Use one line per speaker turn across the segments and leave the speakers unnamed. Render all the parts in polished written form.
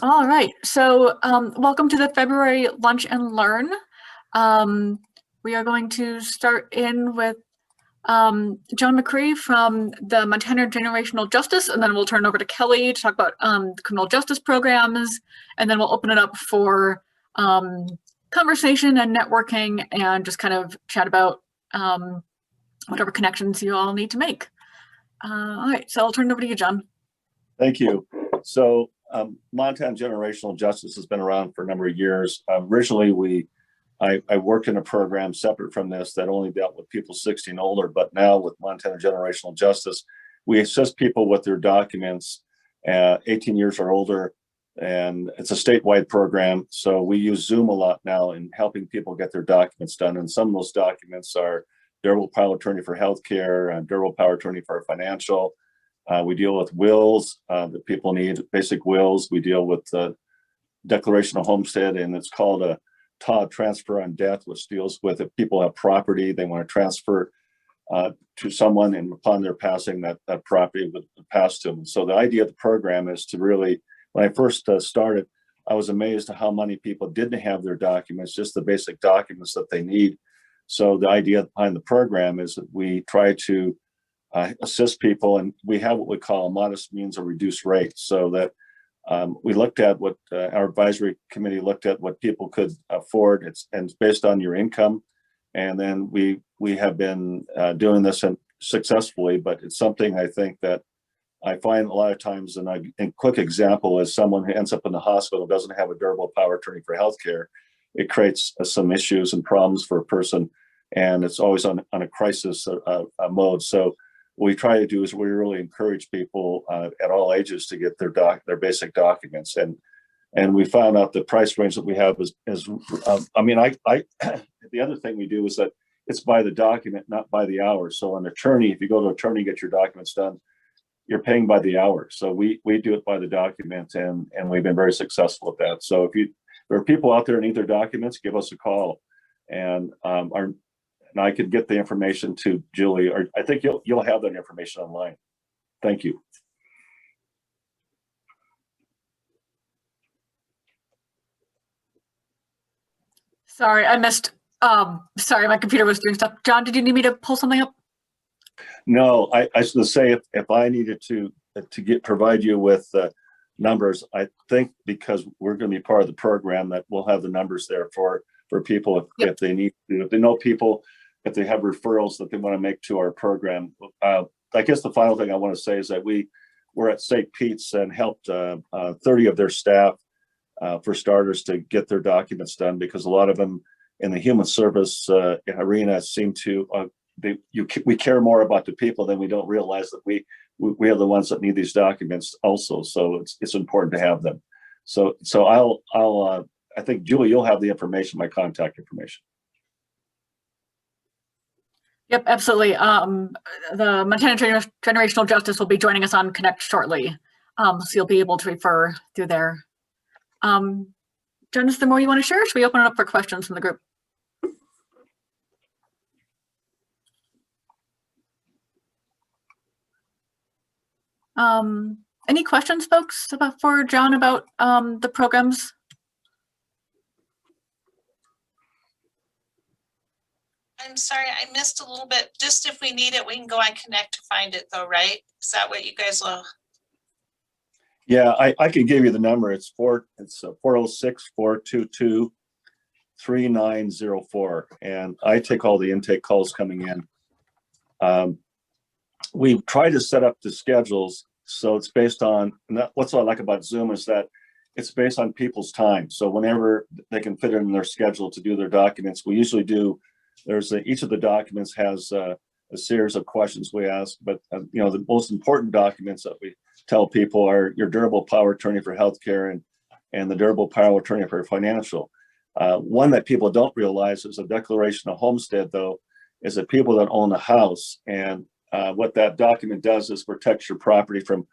All right, so welcome to the February Lunch and Learn. We are going to start in with John McCree from the Montana Generational Justice, and then we'll turn over to Kelly to talk about criminal justice programs, and then we'll open it up for conversation and networking and just kind of chat about whatever connections you all need to make. All right, so I'll turn it over to you, John.
Thank you. So Montana Generational Justice has been around for a number of years. Originally, I worked in a program separate from this that only dealt with people 60 and older, but now with Montana Generational Justice, we assist people with their documents 18 years or older, and it's a statewide program. So we use Zoom a lot now in helping people get their documents done. And some of those documents are durable power of attorney for healthcare and durable power of attorney for financial. We deal with wills that people need, basic wills. We deal with declaration of homestead, and it's called a TOD, transfer on death, which deals with if people have property, they want to transfer to someone, and upon their passing, that property would pass to them. So the idea of the program is to really, when I first started, I was amazed at how many people didn't have their documents, just the basic documents that they need. So the idea behind the program is that we try to assist people, and we have what we call a modest means of reduced rate, so that we looked at what our advisory committee looked at what people could afford. It's based on your income, and then we have been doing this successfully. But it's something I think that I find a lot of times, and a quick example is someone who ends up in the hospital doesn't have a durable power of attorney for healthcare. It creates some issues and problems for a person, and it's always on a crisis mode. So what we try to do is we really encourage people at all ages to get their basic documents, and we found out the price range that we have is I mean, the other thing we do is that it's by the document, not by the hour. So an attorney, if you go to an attorney and get your documents done, you're paying by the hour. So we do it by the document, and we've been very successful at that. So if there are people out there who need their documents, give us a call, and I could get the information to Julie, or I think you'll have that information online. Thank you.
Sorry, I missed. Sorry, my computer was doing stuff. John, did you need me to pull something up?
No, I was going to say if I needed to provide you with numbers, I think because we're going to be part of the program that we'll have the numbers there for people if they need to, if they know people, if they have referrals that they want to make to our program. I guess the final thing I want to say is that we're at St. Pete's and helped 30 of their staff, for starters, to get their documents done, because a lot of them in the human service arena seem to we care more about the people than we don't realize that we are the ones that need these documents also. So it's important to have them. So I think, Julie, you'll have the information, my contact information.
Yep, absolutely. The Montana Generational Justice will be joining us on Connect shortly, so you'll be able to refer through there. John, is there more you want to share? Should we open it up for questions from the group? Any questions, folks, for John about the programs?
I'm sorry, I missed a little bit. Just if we need it, we can go on Connect to find it, though, right? Is that what you guys will?
Yeah, I can give you the number. It's 406-422-3904, and I take all the intake calls coming in. We try to set up the schedules so it's based on, and what's what I like about Zoom is that it's based on people's time. So whenever they can fit it in their schedule to do their documents, we usually do. Each of the documents has a series of questions we ask, but the most important documents that we tell people are your durable power of attorney for healthcare and the durable power of attorney for financial. One that people don't realize is a declaration of homestead, though, is that people that own a house, and what that document does is protects your property from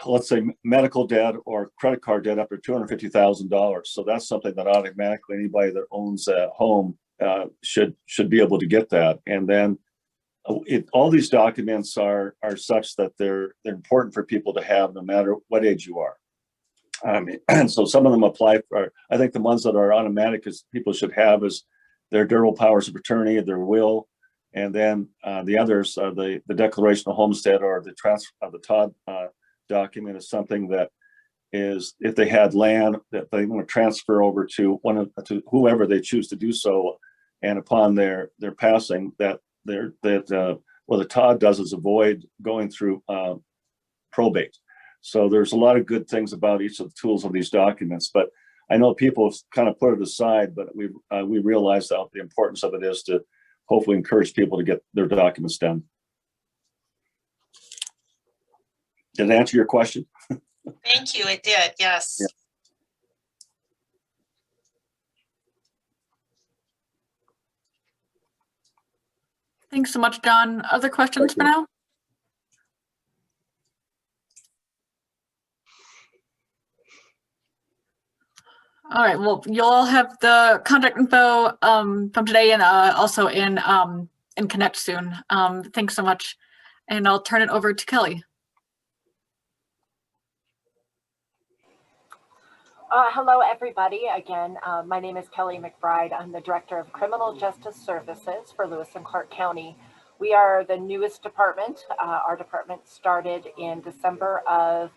let's say medical debt or credit card debt up to $250,000. So that's something that automatically anybody that owns a home should be able to get that. And then all these documents are such that they're important for people to have no matter what age you are. And so some of them apply for, I think the ones that are automatic is people should have is their durable powers of attorney, their will, and then the others are the declaration of homestead or the transfer of the Todd document is something that is, if they had land that they want to transfer over to to whoever they choose to do so, and upon their passing, what the Todd does is avoid going through probate. So there's a lot of good things about each of the tools of these documents, but I know people have kind of put it aside, but we realize that the importance of it is to hopefully encourage people to get their documents done. Did it answer your question?
Thank you, it did, yes.
Yeah.
Thanks so much, John. Other questions for now? All right, well, you'll all have the contact info from today and also in Connect soon. Thanks so much. And I'll turn it over to Kelly.
Hello, everybody. Again, my name is Kelly McBride. I'm the Director of Criminal Justice Services for Lewis and Clark County. We are the newest department. Our department started in December of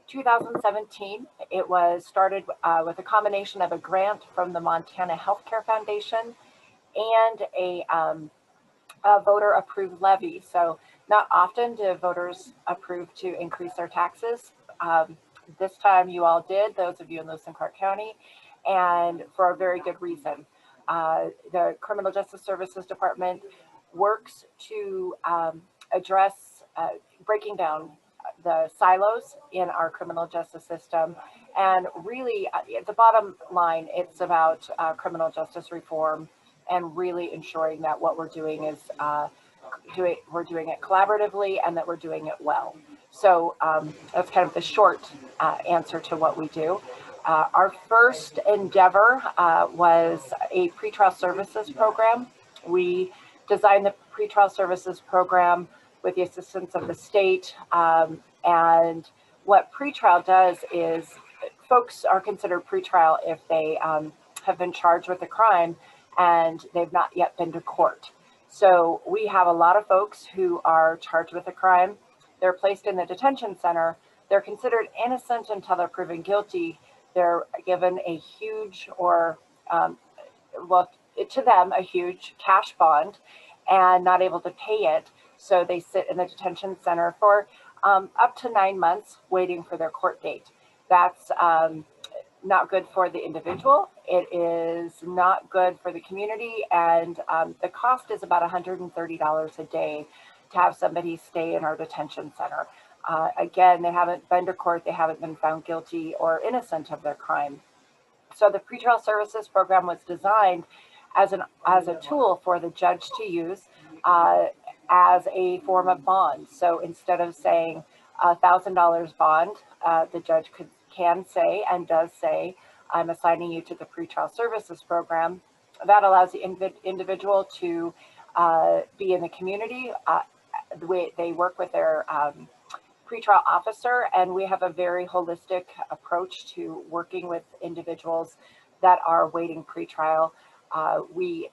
2017. It was started with a combination of a grant from the Montana Healthcare Foundation and a voter-approved levy. So not often do voters approve to increase their taxes. This time you all did, those of you in Lewis and Clark County, and for a very good reason. The Criminal Justice Services Department works to address breaking down the silos in our criminal justice system. And really, at the bottom line, it's about criminal justice reform and really ensuring that what we're doing is we're doing it collaboratively and that we're doing it well. So that's kind of the short answer to what we do. Our first endeavor was a pretrial services program. We designed the pretrial services program with the assistance of the state. And what pretrial does is folks are considered pretrial if they have been charged with a crime and they've not yet been to court. So we have a lot of folks who are charged with a crime. They're placed in the detention center. They're considered innocent until they're proven guilty. They're given a huge or, well, to them, a huge cash bond and not able to pay it. So they sit in the detention center for up to 9 months waiting for their court date. That's not good for the individual. It is not good for the community. And the cost is about $130 a day to have somebody stay in our detention center. Again, they haven't been to court, they haven't been found guilty or innocent of their crime. So the pretrial services program was designed as a tool for the judge to use as a form of bond. So instead of saying $1,000 bond, the judge can say and does say, I'm assigning you to the pretrial services program. That allows the individual to be in the community. They work with their pretrial officer, and we have a very holistic approach to working with individuals that are waiting pretrial. We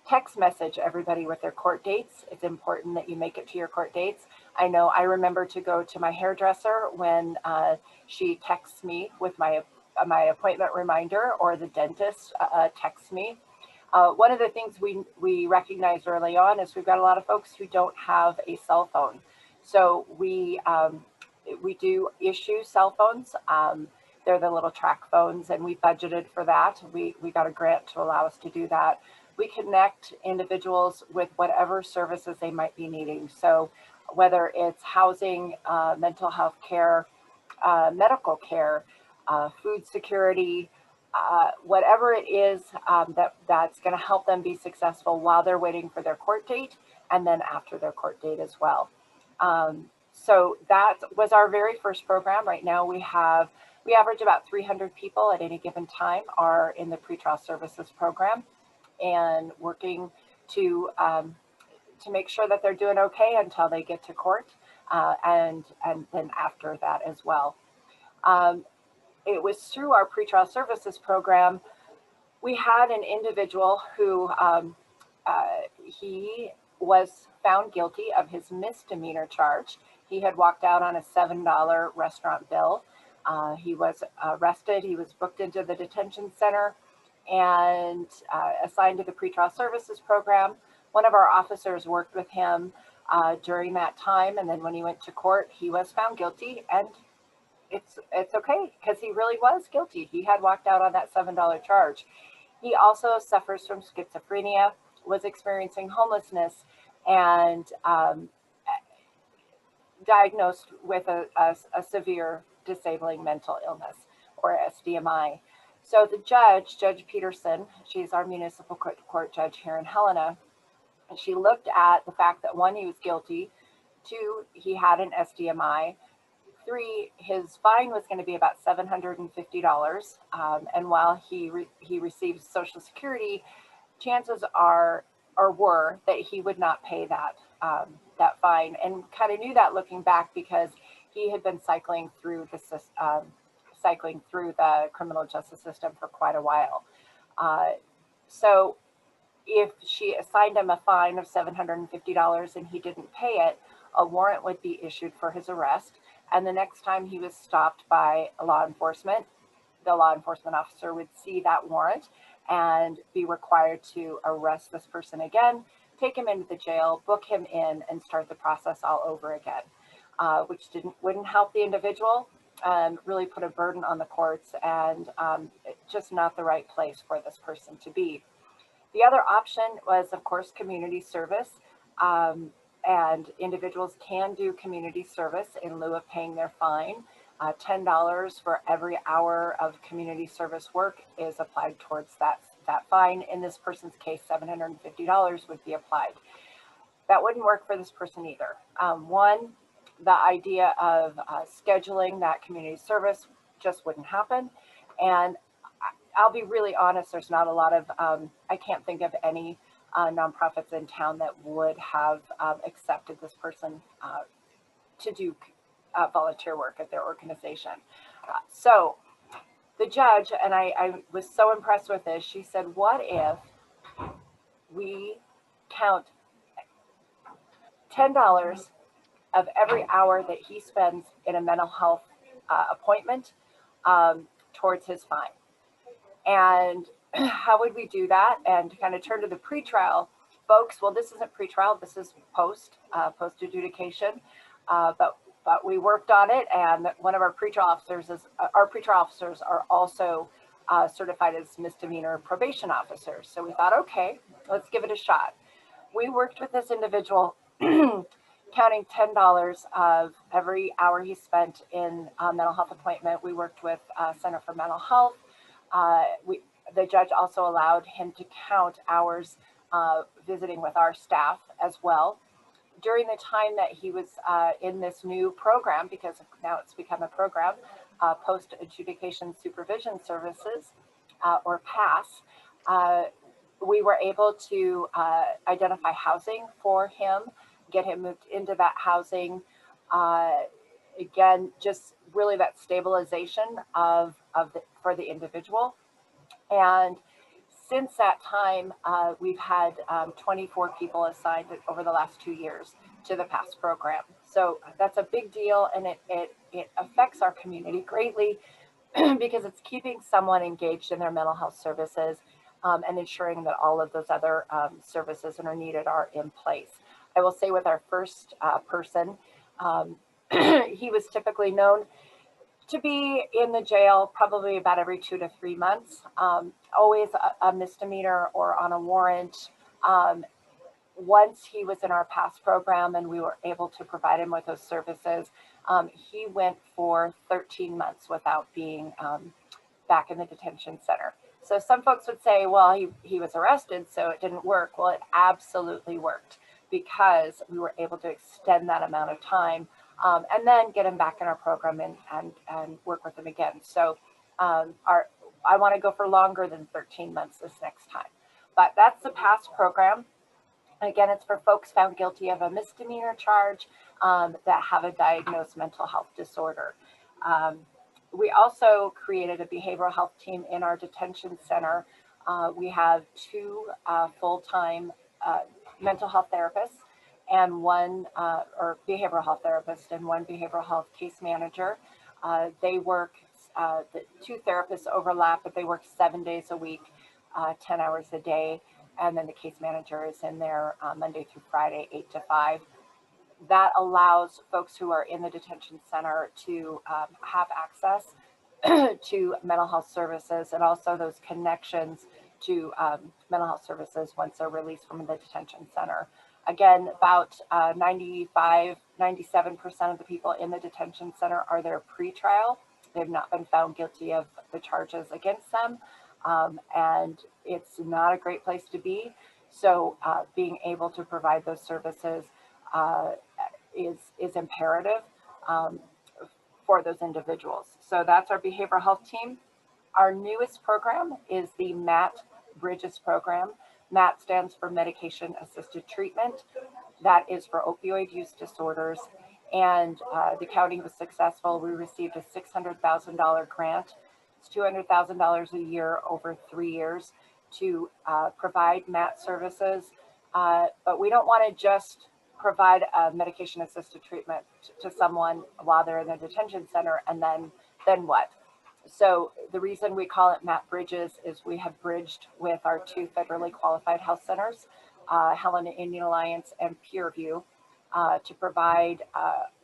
text message everybody with their court dates. It's important that you make it to your court dates. I know I remember to go to my hairdresser when she texts me with my appointment reminder, or the dentist texts me. One of the things we recognized early on is we've got a lot of folks who don't have a cell phone. So we do issue cell phones. They're the little track phones, and we budgeted for that. We got a grant to allow us to do that. We connect individuals with whatever services they might be needing. So whether it's housing, mental health care, medical care, food security, whatever it is that's going to help them be successful while they're waiting for their court date and then after their court date as well. So that was our very first program. Right now we average about 300 people at any given time are in the pretrial services program and working to to make sure that they're doing okay until they get to court, and then after that as well. It was through our pretrial services program, we had an individual who he was found guilty of his misdemeanor charge. He had walked out on a $7 restaurant bill. He was arrested. He was booked into the detention center and assigned to the pretrial services program. One of our officers worked with him during that time, and then when he went to court, he was found guilty, and it's okay because he really was guilty. He had walked out on that $7 charge. He also suffers from schizophrenia, was experiencing homelessness, and diagnosed with a severe disabling mental illness, or SDMI. So the judge, Judge Peterson, she's our municipal court judge here in Helena, and she looked at the fact that 1, he was guilty, 2, he had an SDMI, 3, his fine was going to be about $750, and while he receives Social Security, chances are or were that he would not pay that that fine, and kind of knew that looking back because he had been cycling through the criminal justice system for quite a while. So if she assigned him a fine of $750 and he didn't pay it, a warrant would be issued for his arrest. And the next time he was stopped by law enforcement, the law enforcement officer would see that warrant and be required to arrest this person again, take him into the jail, book him in, and start the process all over again, which wouldn't help the individual, really put a burden on the courts, and just not the right place for this person to be. The other option was, of course, community service. And individuals can do community service in lieu of paying their fine. $10 for every hour of community service work is applied towards that fine. In this person's case, $750 would be applied. That wouldn't work for this person either. One, the idea of scheduling that community service just wouldn't happen. And I'll be really honest, there's not a lot of, I can't think of any nonprofits in town that would have accepted this person to do volunteer work at their organization. So the judge, and I was so impressed with this, she said, what if we count $10 of every hour that he spends in a mental health appointment towards his fine? And how would we do that? And to kind of turn to the pretrial folks, well, this isn't pretrial, this is post adjudication, but we worked on it, and one of our pretrial officers are also certified as misdemeanor probation officers. So we thought, okay, let's give it a shot. We worked with this individual, counting $10 of every hour he spent in a mental health appointment. We worked with Center for Mental Health. The judge also allowed him to count hours visiting with our staff as well. During the time that he was in this new program, because now it's become a program, post-adjudication supervision services, or PASS, we were able to identify housing for him, get him moved into that housing. Again, just really that stabilization for the individual. And since that time, we've had 24 people assigned over the last 2 years to the PASS program. So that's a big deal, and it affects our community greatly because it's keeping someone engaged in their mental health services and ensuring that all of those other services that are needed are in place. I will say with our first person, he was typically known to be in the jail probably about every 2 to 3 months, always a misdemeanor or on a warrant. Once he was in our PASS program and we were able to provide him with those services, he went for 13 months without being back in the detention center. So some folks would say, well, he was arrested, so it didn't work. Well, it absolutely worked because we were able to extend that amount of time and then get him back in our program and work with him again. So I want to go for longer than 13 months this next time. But that's the PASS program. Again, it's for folks found guilty of a misdemeanor charge that have a diagnosed mental health disorder. We also created a behavioral health team in our detention center. We have 2 full-time mental health therapists and 1 or behavioral health therapist and 1 behavioral health case manager. They work, the 2 therapists overlap, but they work 7 days a week, 10 hours a day. And then the case manager is in there Monday through Friday, 8 to 5. That allows folks who are in the detention center to have access to mental health services and also those connections to mental health services once they're released from the detention center. Again, about 95, 97% of the people in the detention center are there pre-trial. They've not been found guilty of the charges against them. And it's not a great place to be. So being able to provide those services is imperative for those individuals. So that's our behavioral health team. Our newest program is the MAT Bridges program. MAT stands for Medication Assisted Treatment. That is for opioid use disorders. And the county was successful. We received a $600,000 grant. It's $200,000 a year over 3 years to provide MAT services. But we don't want to just provide a medication assisted treatment to someone while they're in the detention center and then what? So the reason we call it MAT Bridges is we have bridged with our 2 federally qualified health centers, Helena Indian Alliance and Pureview, to provide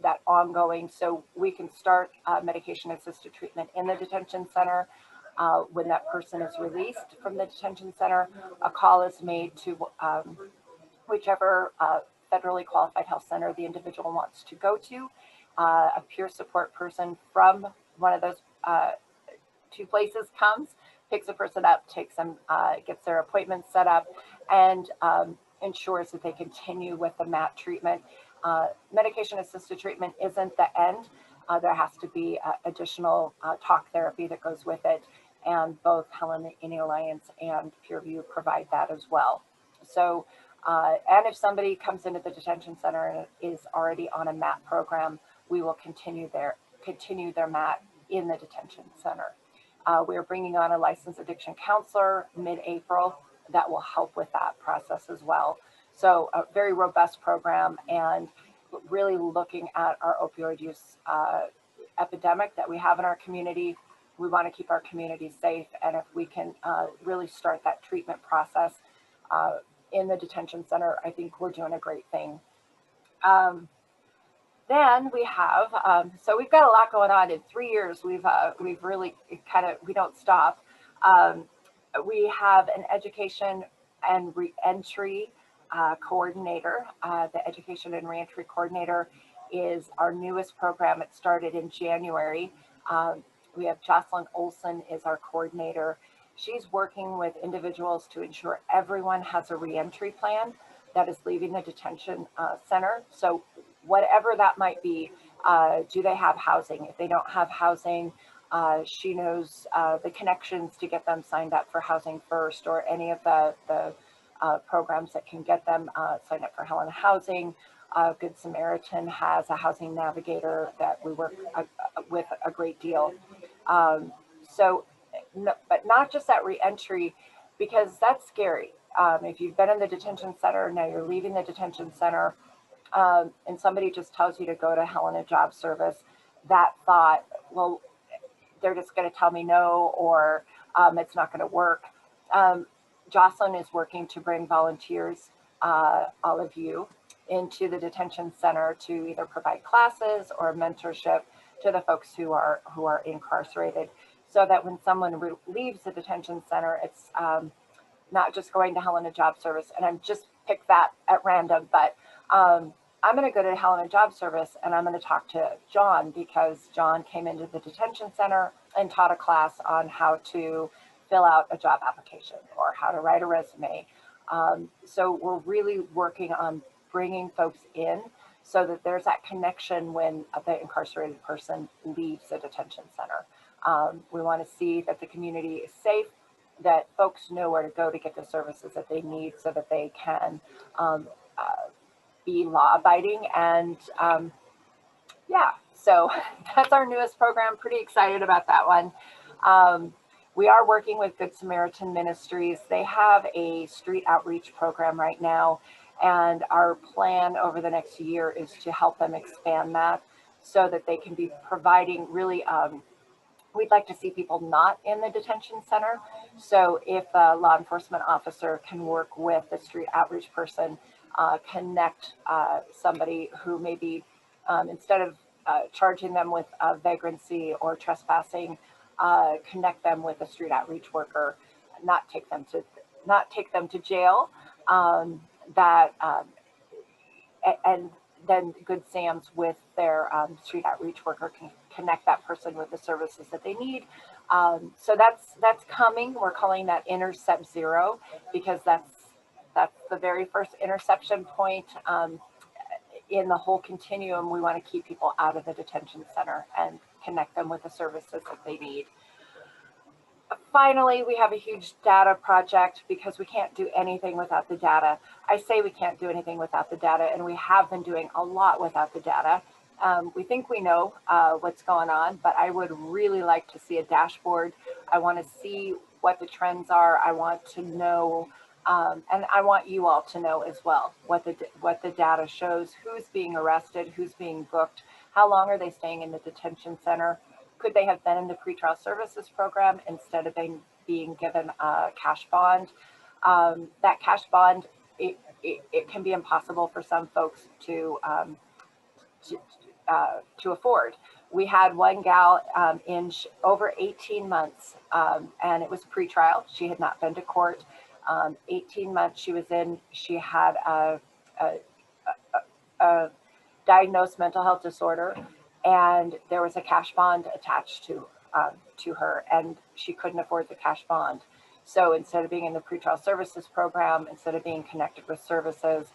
that ongoing, so we can start medication assisted treatment in the detention center. When that person is released from the detention center, a call is made to whichever federally qualified health center the individual wants to go to. A peer support person from one of those 2 places comes, picks a person up, takes them, gets their appointment set up, and ensures that they continue with the MAT treatment. Medication assisted treatment isn't the end. There has to be additional talk therapy that goes with it, and both Helena Indian Alliance and Pureview provide that as well. So, and if somebody comes into the detention center and is already on a MAT program, we will continue their MAT in the detention center. We are bringing on a licensed addiction counselor mid-April that will help with that process as well. So a very robust program, and really looking at our opioid use epidemic that we have in our community. We want to keep our community safe, and if we can really start that treatment process in the detention center, I think we're doing a great thing. Then we have, so we've got a lot going on. In 3 years, we've really we don't stop. We have an education and reentry coordinator. The education and reentry coordinator is our newest program. It started in January. We have Jocelyn Olson is our coordinator. She's working with individuals to ensure everyone has a reentry plan that is leaving the detention center. So whatever that might be, do they have housing? If they don't have housing, she knows the connections to get them signed up for Housing First or any of the programs that can get them signed up for Helena Housing. Good Samaritan has a housing navigator that we work with a great deal. But not just that reentry, because that's scary. If you've been in the detention center, now you're leaving the detention center, and somebody just tells you to go to Helena Job Service, that thought, well, they're just going to tell me no, or it's not going to work. Jocelyn is working to bring volunteers, all of you, into the detention center to either provide classes or mentorship to the folks who are incarcerated, so that when someone leaves the detention center, it's not just going to Helena Job Service. And I'm just picked that at random, but I'm going to go to Helena Job Service and I'm going to talk to John, because John came into the detention center and taught a class on how to fill out a job application or how to write a resume. So we're really working on bringing folks in so that there's that connection when the incarcerated person leaves the detention center. We want to see that the community is safe, that folks know where to go to get the services that they need so that they can um, be law abiding. And yeah, so that's our newest program. Pretty excited about that one. We are working with Good Samaritan Ministries. They have a street outreach program right now, and our plan over the next year is to help them expand that so that they can be providing really, we'd like to see people not in the detention center. So if a law enforcement officer can work with a street outreach person, connect somebody who maybe instead of charging them with vagrancy or trespassing, connect them with a street outreach worker, not take them to jail. That and then Good Sam's with their street outreach worker can connect that person with the services that they need. So that's coming. We're calling that Intercept Zero because that's the very first interception point in the whole continuum. We want to keep people out of the detention center and connect them with the services that they need. Finally, we have a huge data project because we can't do anything without the data. I say we can't do anything without the data, and we have been doing a lot without the data. We think we know what's going on, but I would really like to see a dashboard. I want to see what the trends are. I want to know, and I want you all to know as well what the data shows, who's being arrested, who's being booked, how long are they staying in the detention center. Could they have been in the pretrial services program instead of being given a cash bond? That cash bond, it can be impossible for some folks to afford. We had one gal in over 18 months, and it was pretrial. She had not been to court. 18 months she was in. She had a diagnosed mental health disorder, and there was a cash bond attached to her, and she couldn't afford the cash bond. So instead of being in the pretrial services program, instead of being connected with services,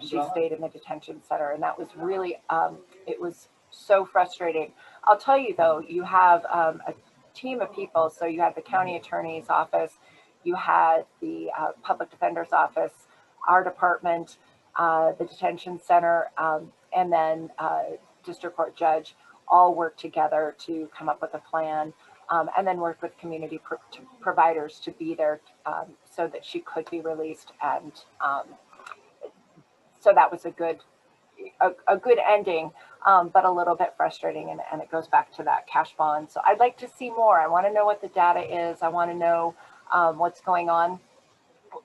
she stayed in the detention center, and that was really, it was so frustrating. I'll tell you though, you have a team of people. So you have the county attorney's office, you had the public defender's office, our department, the detention center, and then district court judge all work together to come up with a plan, and then work with community providers to be there so that she could be released. And so that was a good ending, but a little bit frustrating, and it goes back to that cash bond. So I'd like to see more. I want to know what the data is. I want to know what's going on.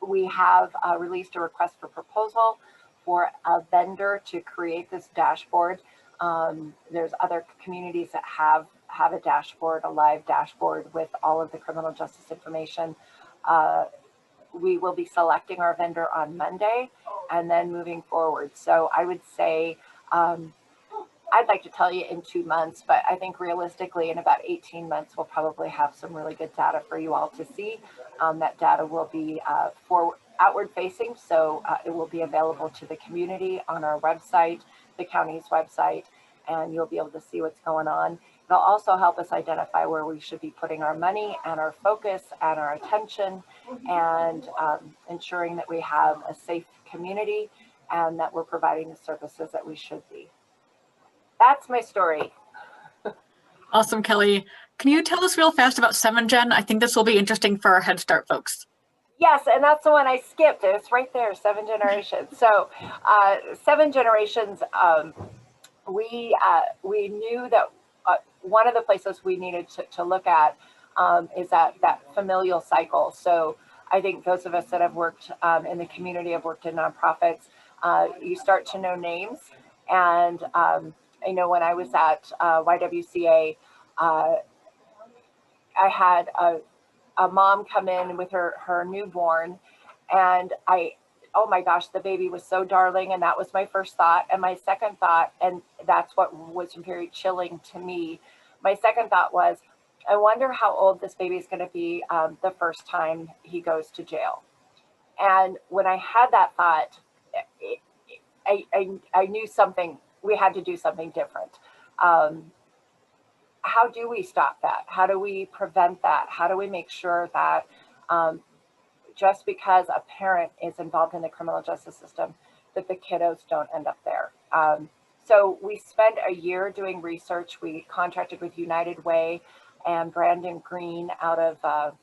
We have released a request for proposal for a vendor to create this dashboard. There's other communities that have a dashboard, a live dashboard with all of the criminal justice information. We will be selecting our vendor on Monday and then moving forward. So I would say, I'd like to tell you in 2 months, but I think realistically in about 18 months, we'll probably have some really good data for you all to see. That data will be outward facing, so it will be available to the community on our website, the county's website, and you'll be able to see what's going on. It'll also help us identify where we should be putting our money and our focus and our attention, and ensuring that we have a safe community and that we're providing the services that we should be. That's my story.
Awesome, Kelly. Can you tell us real fast about 7Gen? I think this will be interesting for our Head Start folks.
Yes, and that's the one I skipped. It's right there, 7 generations. So 7 generations, we knew that one of the places we needed to look at is that familial cycle. So I think those of us that have worked in the community, have worked in nonprofits, you start to know names. And I know when I was at YWCA, I had a mom come in with her newborn, and oh my gosh, the baby was so darling. And that was my first thought. And my second thought, and that's what was very chilling to me, my second thought was, I wonder how old this baby is going to be the first time he goes to jail. And when I had that thought, I knew something, we had to do something different. How do we stop that? How do we prevent that? How do we make sure that just because a parent is involved in the criminal justice system, that the kiddos don't end up there. So we spent a year doing research. We contracted with United Way and Brandon Green out of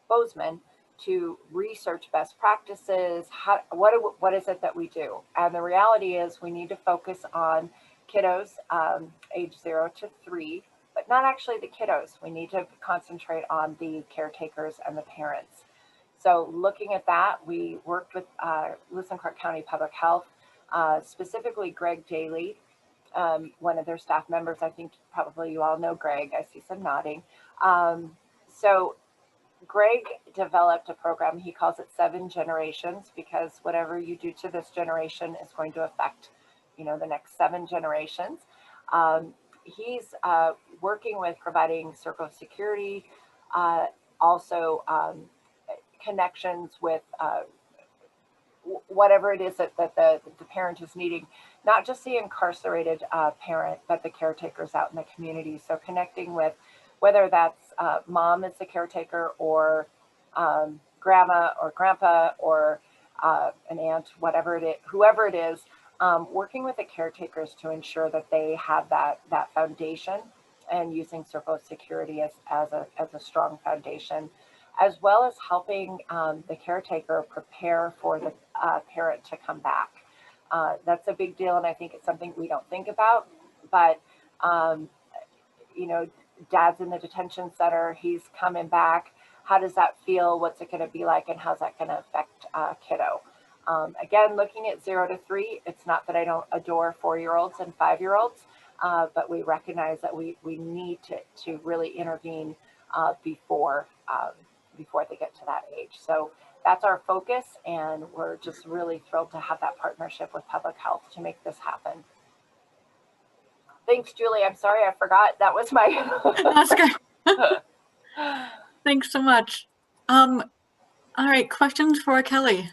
Bozeman to research best practices. What is it that we do? And the reality is we need to focus on kiddos age 0 to 3, but not actually the kiddos. We need to concentrate on the caretakers and the parents. So looking at that, we worked with Lewis and Clark County Public Health, specifically Greg Daly, one of their staff members. I think probably you all know Greg. I see some nodding. So Greg developed a program. He calls it 7 generations, because whatever you do to this generation is going to affect, the next 7 generations. He's working with providing circle of security, also connections with whatever it is that the parent is needing, not just the incarcerated parent, but the caretakers out in the community. So connecting with, whether that's mom as the caretaker, or grandma or grandpa, or an aunt, whatever it is, whoever it is, working with the caretakers to ensure that they have that foundation, and using circle of security as a strong foundation, as well as helping the caretaker prepare for the parent to come back. That's a big deal, and I think it's something we don't think about, but dad's in the detention center, he's coming back. How does that feel? What's it going to be like? And how's that going to affect kiddo? Again, looking at 0 to 3, it's not that I don't adore 4-year-olds and 5-year-olds, but we recognize that we need to really intervene before they get to that age. So that's our focus, and we're just really thrilled to have that partnership with public health to make this happen. Thanks, Julie. I'm sorry I forgot. That was my...
That's great. Thanks so much. All right, questions for Kelly?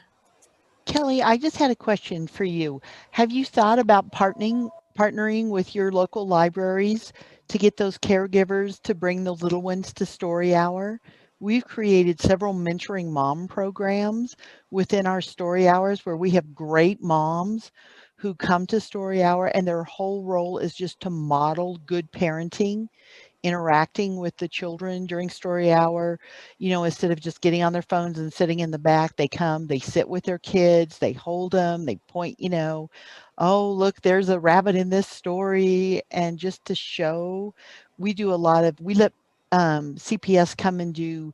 Kelly, I just had a question for you. Have you thought about partnering with your local libraries to get those caregivers to bring the little ones to Story Hour? We've created several mentoring mom programs within our Story Hours, where we have great moms who come to Story Hour, and their whole role is just to model good parenting, interacting with the children during Story Hour. Instead of just getting on their phones and sitting in the back, they come, they sit with their kids, they hold them, they point, oh, look, there's a rabbit in this story. And just to show, we let CPS come and do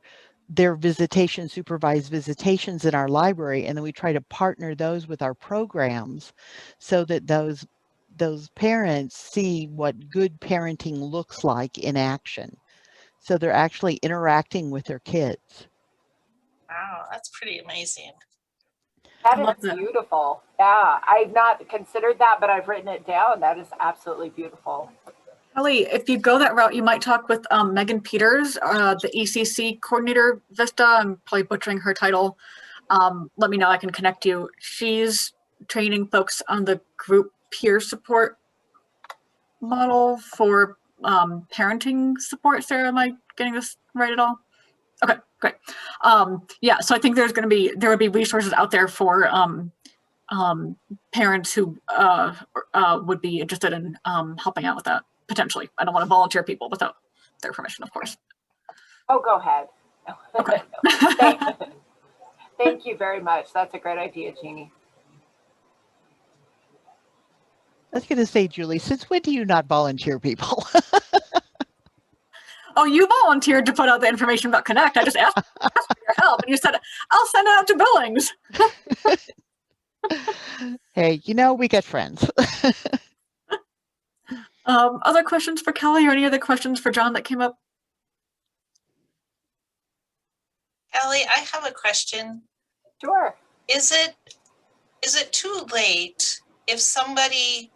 their supervised visitations in our library, and then we try to partner those with our programs so that those parents see what good parenting looks like in action. So they're actually interacting with their kids.
Wow, that's pretty amazing.
That is beautiful. Yeah, I've not considered that, but I've written it down. That is absolutely beautiful.
Kelly, if you go that route, you might talk with Megan Peters, the ECC coordinator, Vista. I'm probably butchering her title. Let me know, I can connect you. She's training folks on the group peer support model for parenting support. Sarah, am I getting this right at all? Okay, great. Yeah, so I think there would be resources out there for parents who would be interested in helping out with that, potentially. I don't want to volunteer people without their permission, of course.
Oh, go ahead.
Okay.
Thank you very much. That's a great idea, Jeannie.
I was going to say, Julie, since when do you not volunteer people?
Oh, you volunteered to put out the information about Connect. I just asked for your help, and you said, I'll send it out to Billings.
Hey, we got friends.
Other questions for Kelly, or any other questions for John that came up?
Kelly, I have a question.
Sure.
Is it too late if somebody,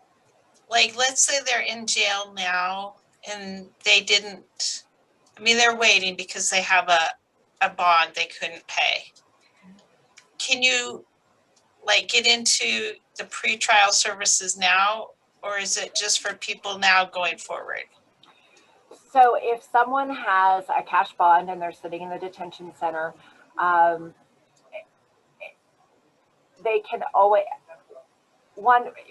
like, let's say they're in jail now and they're waiting because they have a bond they couldn't pay. Can you get into the pretrial services now, or is it just for people now going forward?
So if someone has a cash bond and they're sitting in the detention center, um, they can always,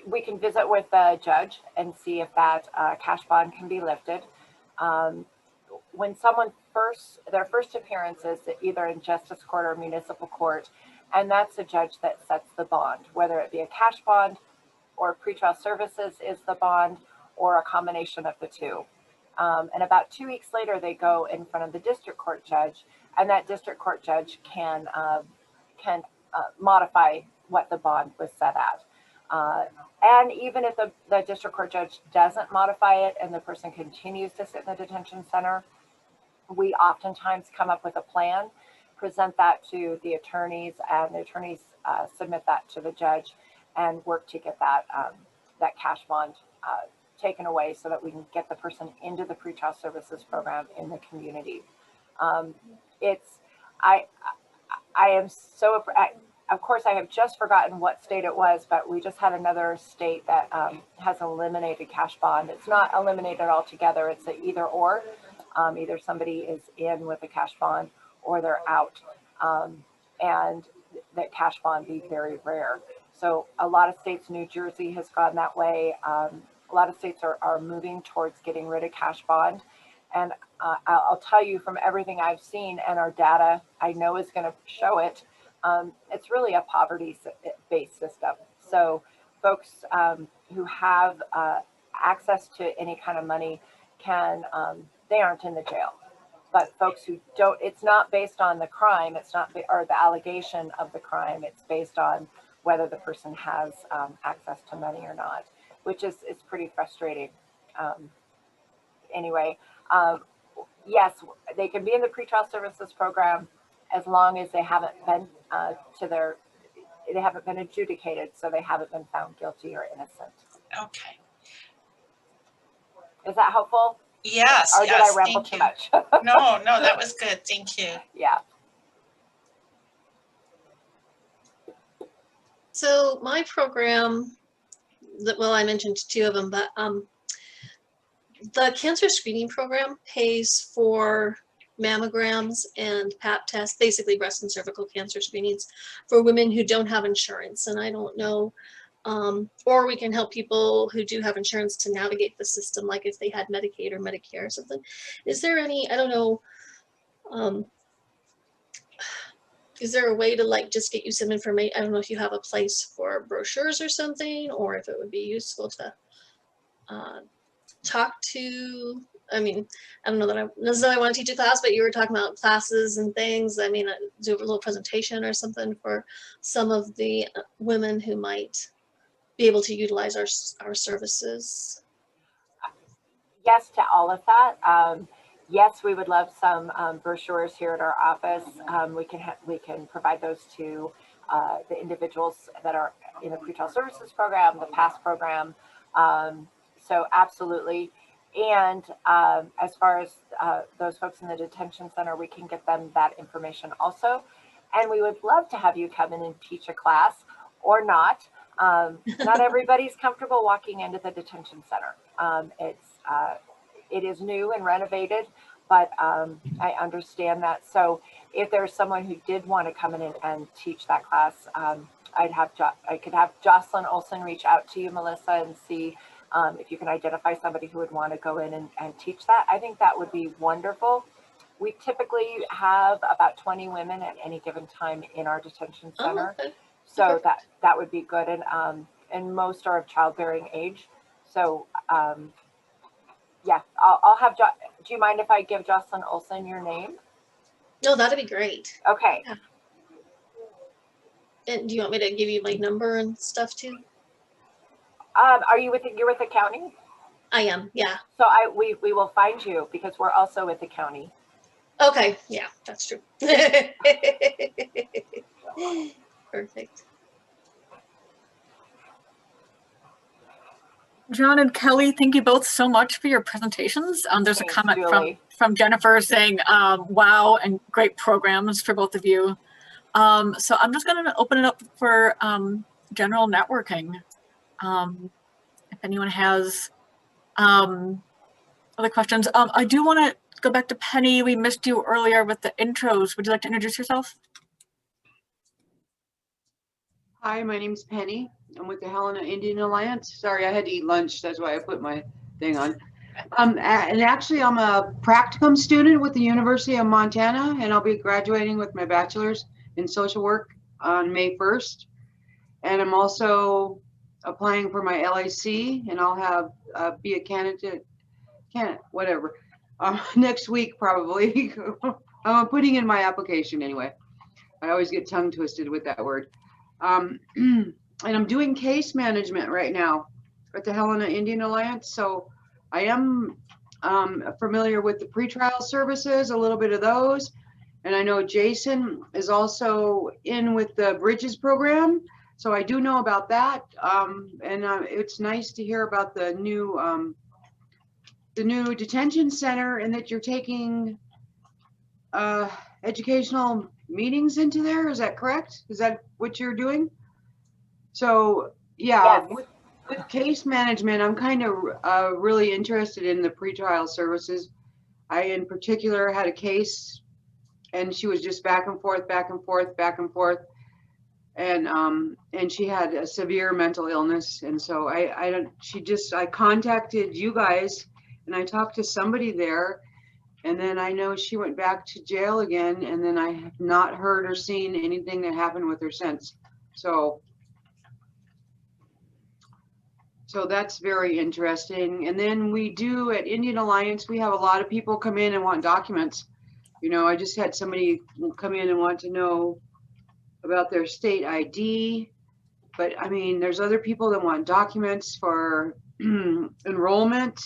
we can visit with the judge and see if that cash bond can be lifted. When someone their first appearance is either in justice court or municipal court, and that's the judge that sets the bond, whether it be a cash bond or pretrial services is the bond, or a combination of the two. And about 2 weeks later, they go in front of the district court judge, and that district court judge can modify what the bond was set at. And even if the district court judge doesn't modify it and the person continues to sit in the detention center, we oftentimes come up with a plan, present that to the attorneys, and the attorneys submit that to the judge and work to get that that cash bond taken away so that we can get the person into the pretrial services program in the community. I am so, of course, I have just forgotten what state it was, but we just had another state that has eliminated cash bond. It's not eliminated altogether. It's an either or. Either somebody is in with a cash bond or they're out. And that cash bond be very rare. So a lot of states, New Jersey has gone that way. A lot of states are moving towards getting rid of cash bond. And I'll tell you from everything I've seen, and our data I know is going to show it, it's really a poverty-based system. So folks who have access to any kind of money they aren't in the jail. But folks who don't, it's not based on the crime, it's not, or the allegation of the crime, it's based on whether the person has access to money or not, which is pretty frustrating. Anyway, yes, they can be in the pretrial services program as long as they haven't been they haven't been adjudicated, so they haven't been found guilty or innocent.
Okay.
Is that helpful?
Yes.
Or did I ramble too much?
No, that was good. Thank you.
Yeah.
So my program, well, I mentioned two of them, but the cancer screening program pays for mammograms and pap tests, basically breast and cervical cancer screenings for women who don't have insurance. And I don't know, or we can help people who do have insurance to navigate the system, like if they had Medicaid or Medicare or something. Is there any, I don't know, is there a way to like just get you some information? I don't know if you have a place for brochures or something, or if it would be useful to talk to, I mean, I don't know that I necessarily want to teach a class, but you were talking about classes and things. I mean, do a little presentation or something for some of the women who might be able to utilize our services.
Yes to all of that. Yes, we would love some brochures here at our office. We can provide those to the individuals that are in the pretrial services program, the PASS program. So absolutely. And as far as those folks in the detention center, we can get them that information also. And we would love to have you come in and teach a class or not. Not everybody's comfortable walking into the detention center. It is new and renovated, but I understand that. So if there's someone who did want to come in and teach that class, I could have Jocelyn Olson reach out to you, Melissa, and see if you can identify somebody who would want to go in and teach that. I think that would be wonderful. We typically have about 20 women at any given time in our detention center.
Oh, okay.
So that would be good. And most are of childbearing age. So yeah, I'll have, do you mind if I give Jocelyn Olson your name?
No, that'd be great.
Okay.
Yeah. And do you want me to give you my number and stuff too?
Are you you're with the county?
I am, yeah.
So we will find you because we're also with the county.
Okay, yeah, that's true. Perfect.
John and Kelly, thank you both so much for your presentations. There's
Thanks,
a comment
Julie.
from Jennifer saying, wow, and great programs for both of you. So I'm just going to open it up for general networking. If anyone has other questions. I do want to go back to Penny. We missed you earlier with the intros. Would you like to introduce yourself?
Hi, my name's Penny. I'm with the Helena Indian Alliance. Sorry, I had to eat lunch. That's why I put my thing on. And actually, I'm a practicum student with the University of Montana, and I'll be graduating with my bachelor's in social work on May 1st. And I'm also applying for my LIC, and I'll have be a candidate, whatever, next week probably. I'm putting in my application anyway. I always get tongue twisted with that word. And I'm doing case management right now at the Helena Indian Alliance. So I am familiar with the pretrial services, a little bit of those. And I know Jason is also in with the Bridges program. So I do know about that. It's nice to hear about the new detention center and that you're taking educational meetings into there. Is that correct? Is that what you're doing? So yeah,
Yes.
with case management, I'm kind of really interested in the pretrial services. I in particular had a case and she was just back and forth, back and forth, back and forth. And she had a severe mental illness. And so I contacted you guys and I talked to somebody there. And then I know she went back to jail again. And then I have not heard or seen anything that happened with her since. So that's very interesting. And then we do at Indian Alliance, we have a lot of people come in and want documents. You know, I just had somebody come in and want to know about their state ID. But I mean, there's other people that want documents for enrollment.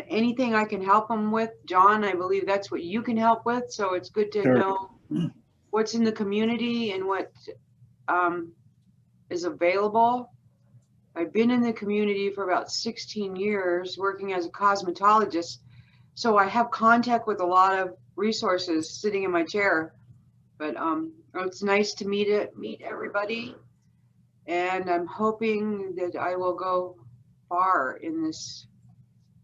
Anything I can help them with, John, I believe that's what you can help with. So it's good to
Sure.
know what's in the community and what is available. I've been in the community for about 16 years working as a cosmetologist. So I have contact with a lot of resources sitting in my chair, but it's nice to meet everybody. And I'm hoping that I will go far in this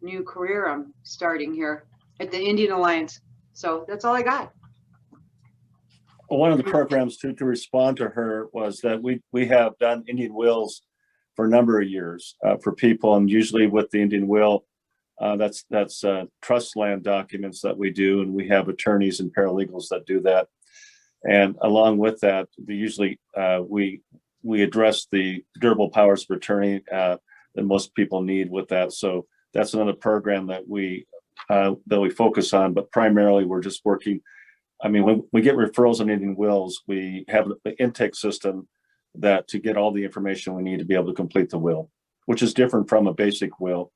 new career I'm starting here at the Indian Alliance. So that's all I got.
Well, one of the programs to respond to her was that we have done Indian wills for a number of years for people, and usually with the Indian will, that's trust land documents that we do, and we have attorneys and paralegals that do that. And along with that, we address the durable powers of attorney that most people need with that. So that's another program that we focus on, but primarily we're just working. I mean, when we get referrals on Indian wills, we have the intake system that to get all the information we need to be able to complete the will, which is different from a basic will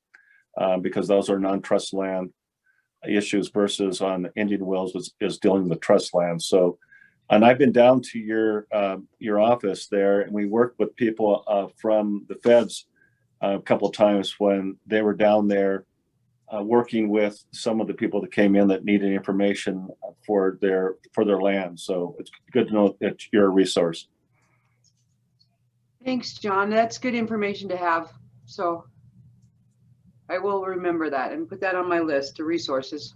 because those are non-trust land issues versus on Indian wills is dealing with trust land. So, and I've been down to your office there, and we worked with people from the feds a couple of times when they were down there working with some of the people that came in that needed information for their land. So it's good to know that you're a resource.
Thanks, John. That's good information to have. So I will remember that and put that on my list of resources.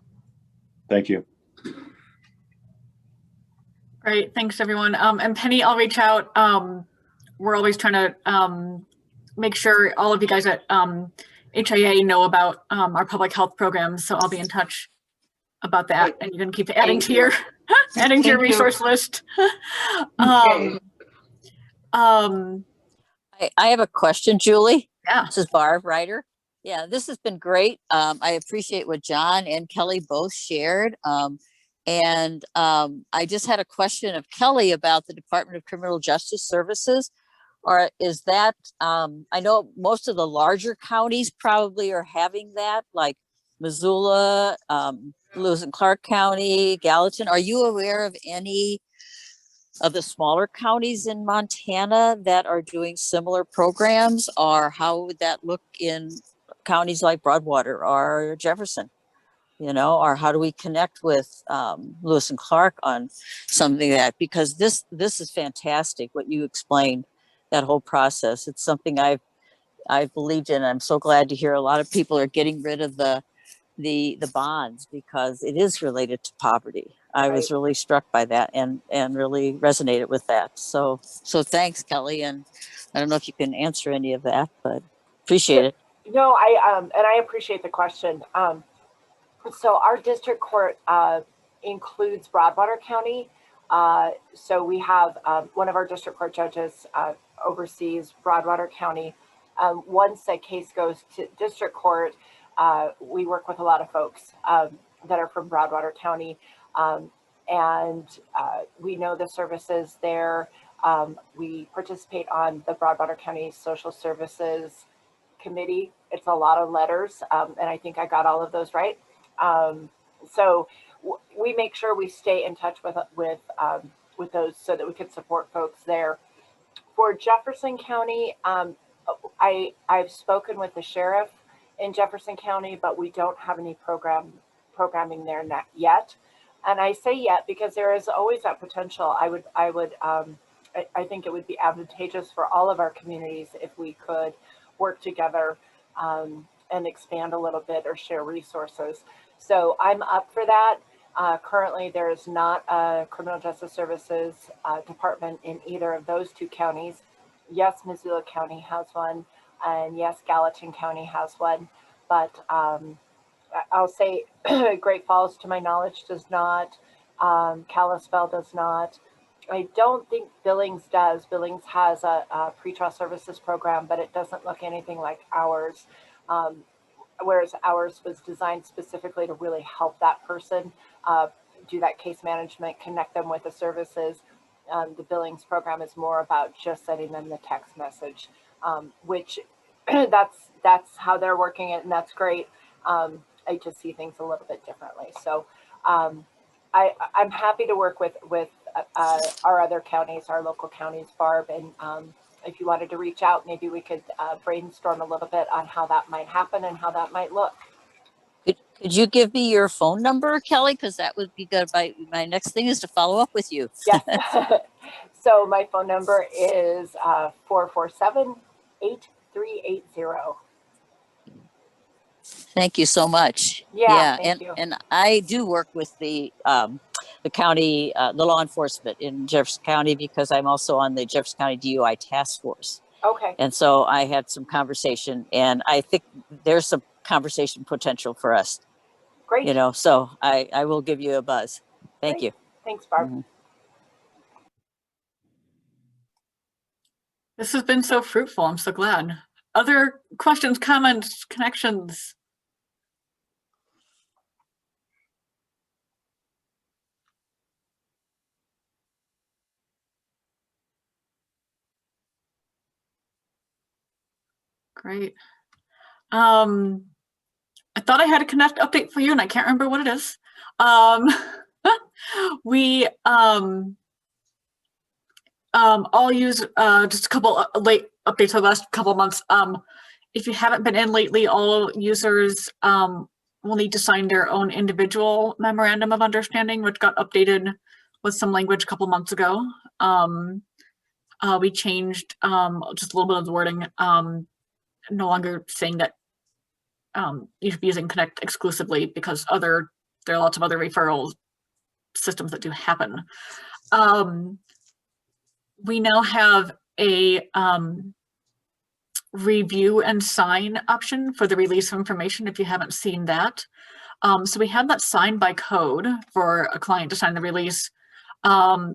Thank you.
Great, thanks everyone. And Penny, I'll reach out. We're always trying to make sure all of you guys at HIA know about our public health programs. So I'll be in touch about that, and you can keep adding to your resource list.
Okay.
I have a question, Julie.
Yeah.
This is Barb Ryder. Yeah, this has been great. I appreciate what John and Kelly both shared. I just had a question of Kelly about the Department of Criminal Justice Services. Or is that, I know most of the larger counties probably are having that, like Missoula, Lewis and Clark County, Gallatin. Are you aware of any of the smaller counties in Montana that are doing similar programs, or how would that look in counties like Broadwater or Jefferson? You know, or how do we connect with Lewis and Clark on something like that? Because this is fantastic what you explained, that whole process. It's something I've believed in. I'm so glad to hear a lot of people are getting rid of the bonds because it is related to poverty. I was really struck by that and really resonated with that. So thanks, Kelly. And I don't know if you can answer any of that, but appreciate it.
No, I appreciate the question. So our district court includes Broadwater County. So we have one of our district court judges oversees Broadwater County. Once a case goes to district court, we work with a lot of folks that are from Broadwater County. And we know the services there. We participate on the Broadwater County Social Services Committee. It's a lot of letters, and I think I got all of those right. So we make sure we stay in touch with those so that we can support folks there. For Jefferson County, I've spoken with the sheriff in Jefferson County, but we don't have any programming there yet. And I say yet because there is always that potential. I think it would be advantageous for all of our communities if we could work together and expand a little bit or share resources. So I'm up for that. Currently, there is not a criminal justice services department in either of those two counties. Yes, Missoula County has one, and yes, Gallatin County has one, but I'll say Great Falls, to my knowledge, does not. Kalispell does not. I don't think Billings does. Billings has a pretrial services program, but it doesn't look anything like ours. Whereas ours was designed specifically to really help that person do that case management, connect them with the services. The Billings program is more about just sending them the text message, which that's how they're working it, and that's great. I just see things a little bit differently. So I'm happy to work with our other counties, our local counties, Barb, and if you wanted to reach out, maybe we could brainstorm a little bit on how that might happen and how that might look.
Could you give me your phone number, Kelly? Because that would be good. My next thing is to follow up with you.
Yes. So my phone number is 447-8380.
Thank you so much.
Yeah, thank you.
And I do work with the county, the law enforcement in Jefferson County, because I'm also on the Jefferson County DUI task force.
Okay.
And so I had some conversation, and I think there's some conversation potential for us.
Great.
You know, so I will give you a buzz. Thank
Great.
you.
Thanks, Barb.
Mm-hmm.
This has been so fruitful. I'm so glad. Other questions, comments, connections? Great. I thought I had a Connect update for you, and I can't remember what it is. We all use just a couple late updates for the last couple of months. If you haven't been in lately, all users will need to sign their own individual memorandum of understanding, which got updated with some language a couple months ago. We changed just a little bit of the wording, no longer saying that you should be using Connect exclusively, because there are lots of other referral systems that do happen. We now have a review and sign option for the release of information, if you haven't seen that. So we have that signed by code for a client to sign the release,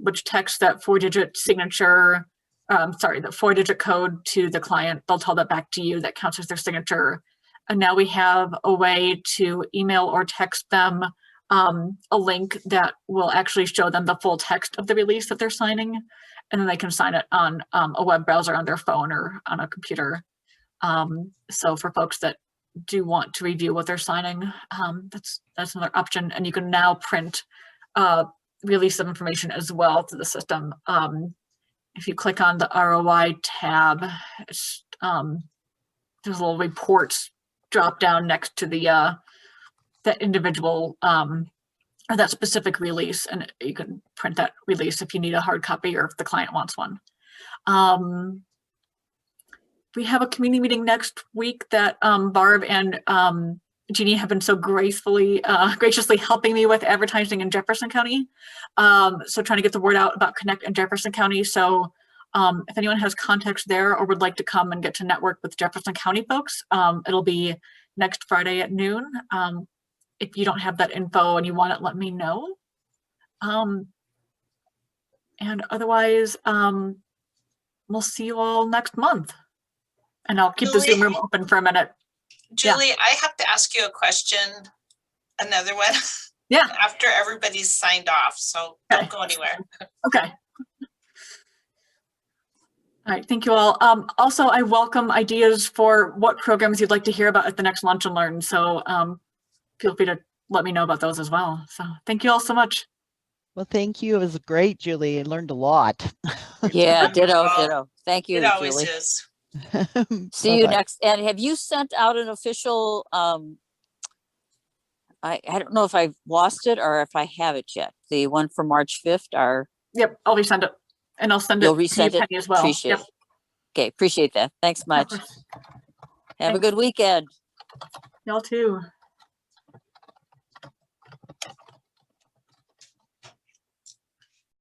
which texts that 4-digit signature, the 4-digit code to the client. They'll tell that back to you. That counts as their signature. And now we have a way to email or text them a link that will actually show them the full text of the release that they're signing. And then they can sign it on a web browser on their phone or on a computer. So for folks that do want to review what they're signing, that's another option. And you can now print release of information as well to the system. If you click on the ROI tab, there's a little reports drop down next to the that individual or that specific release, and you can print that release if you need a hard copy or if the client wants one. We have a community meeting next week that Barb and Jeannie have been so graciously helping me with advertising in Jefferson County. So trying to get the word out about Connect in Jefferson County. So if anyone has contacts there or would like to come and get to network with Jefferson County folks, it'll be next Friday at noon. If you don't have that info and you want it, let me know. And otherwise, we'll see you all next month. And I'll keep the Zoom room open for a minute.
Julie, I have to ask you a question, another one.
Yeah.
After everybody's signed off, so don't go anywhere.
Okay. All right, thank you all. Also, I welcome ideas for what programs you'd like to hear about at the next Lunch and Learn. So feel free to let me know about those as well. So thank you all so much.
Well, thank you. It was great, Julie. I learned a lot.
Yeah, ditto. Thank you,
It always
Julie.
is.
See you next. And have you sent out an official, I don't know if I've lost it or if I have it yet. The one for March 5th,
Yep, I'll resend it. And I'll send it
you'll
to you,
resend it?
Penny, as well.
Appreciate
Yep.
it. Okay, appreciate that. Thanks much.
Of course.
Have a good weekend.
Y'all too.